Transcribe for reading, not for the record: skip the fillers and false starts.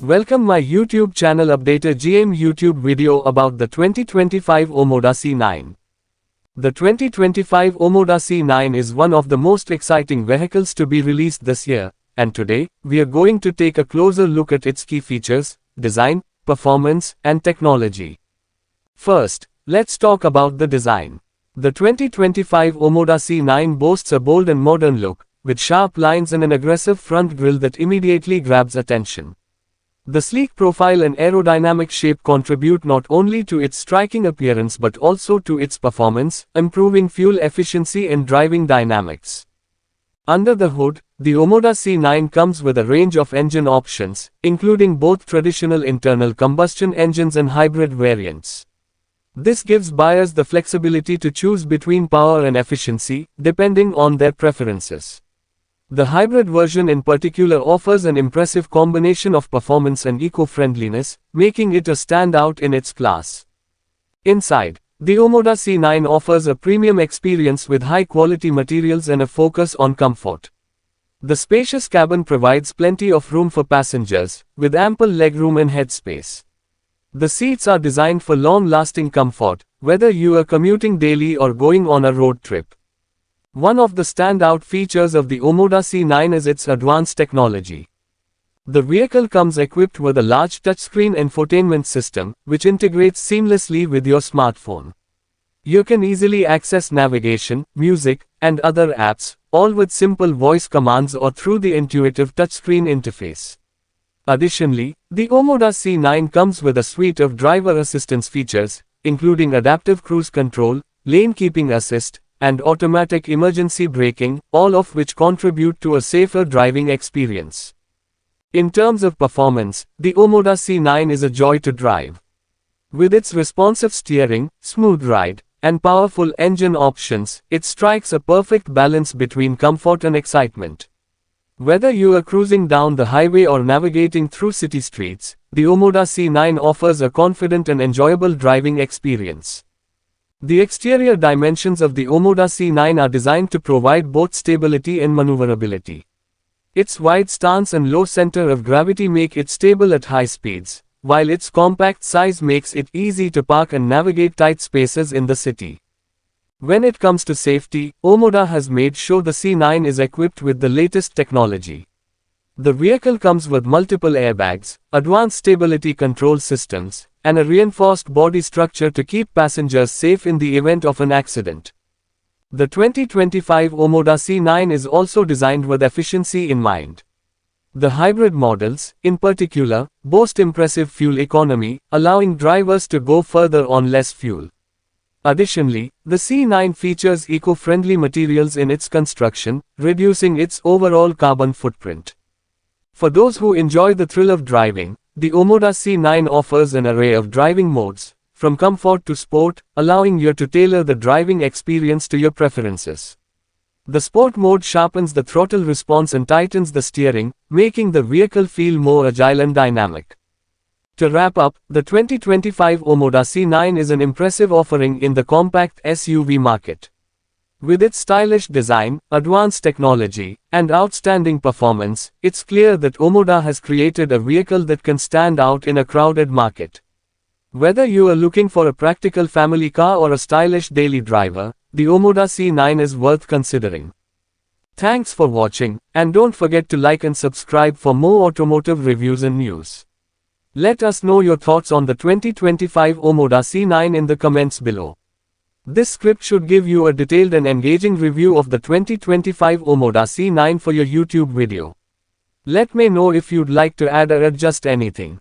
Welcome my YouTube channel updated GM YouTube video about the 2025 Omoda C9. The 2025 Omoda C9 is one of the most exciting vehicles to be released this year, and today, we are going to take a closer look at its key features, design, performance, and technology. First, let's talk about the design. The 2025 Omoda C9 boasts a bold and modern look, with sharp lines and an aggressive front grille that immediately grabs attention. The sleek profile and aerodynamic shape contribute not only to its striking appearance but also to its performance, improving fuel efficiency and driving dynamics. Under the hood, the Omoda C9 comes with a range of engine options, including both traditional internal combustion engines and hybrid variants. This gives buyers the flexibility to choose between power and efficiency, depending on their preferences. The hybrid version in particular offers an impressive combination of performance and eco-friendliness, making it a standout in its class. Inside, the Omoda C9 offers a premium experience with high-quality materials and a focus on comfort. The spacious cabin provides plenty of room for passengers, with ample legroom and headspace. The seats are designed for long-lasting comfort, whether you are commuting daily or going on a road trip. One of the standout features of the Omoda C9 is its advanced technology. The vehicle comes equipped with a large touchscreen infotainment system, which integrates seamlessly with your smartphone. You can easily access navigation, music, and other apps, all with simple voice commands or through the intuitive touchscreen interface. Additionally, the Omoda C9 comes with a suite of driver assistance features, including adaptive cruise control, lane keeping assist, and automatic emergency braking, all of which contribute to a safer driving experience. In terms of performance, the Omoda C9 is a joy to drive. With its responsive steering, smooth ride, and powerful engine options, it strikes a perfect balance between comfort and excitement. Whether you are cruising down the highway or navigating through city streets, the Omoda C9 offers a confident and enjoyable driving experience. The exterior dimensions of the Omoda C9 are designed to provide both stability and maneuverability. Its wide stance and low center of gravity make it stable at high speeds, while its compact size makes it easy to park and navigate tight spaces in the city. When it comes to safety, Omoda has made sure the C9 is equipped with the latest technology. The vehicle comes with multiple airbags, advanced stability control systems, and a reinforced body structure to keep passengers safe in the event of an accident. The 2025 Omoda C9 is also designed with efficiency in mind. The hybrid models, in particular, boast impressive fuel economy, allowing drivers to go further on less fuel. Additionally, the C9 features eco-friendly materials in its construction, reducing its overall carbon footprint. For those who enjoy the thrill of driving, the Omoda C9 offers an array of driving modes, from comfort to sport, allowing you to tailor the driving experience to your preferences. The sport mode sharpens the throttle response and tightens the steering, making the vehicle feel more agile and dynamic. To wrap up, the 2025 Omoda C9 is an impressive offering in the compact SUV market. With its stylish design, advanced technology, and outstanding performance, it's clear that Omoda has created a vehicle that can stand out in a crowded market. Whether you are looking for a practical family car or a stylish daily driver, the Omoda C9 is worth considering. Thanks for watching, and don't forget to like and subscribe for more automotive reviews and news. Let us know your thoughts on the 2025 Omoda C9 in the comments below. This script should give you a detailed and engaging review of the 2025 Omoda C9 for your YouTube video. Let me know if you'd like to add or adjust anything.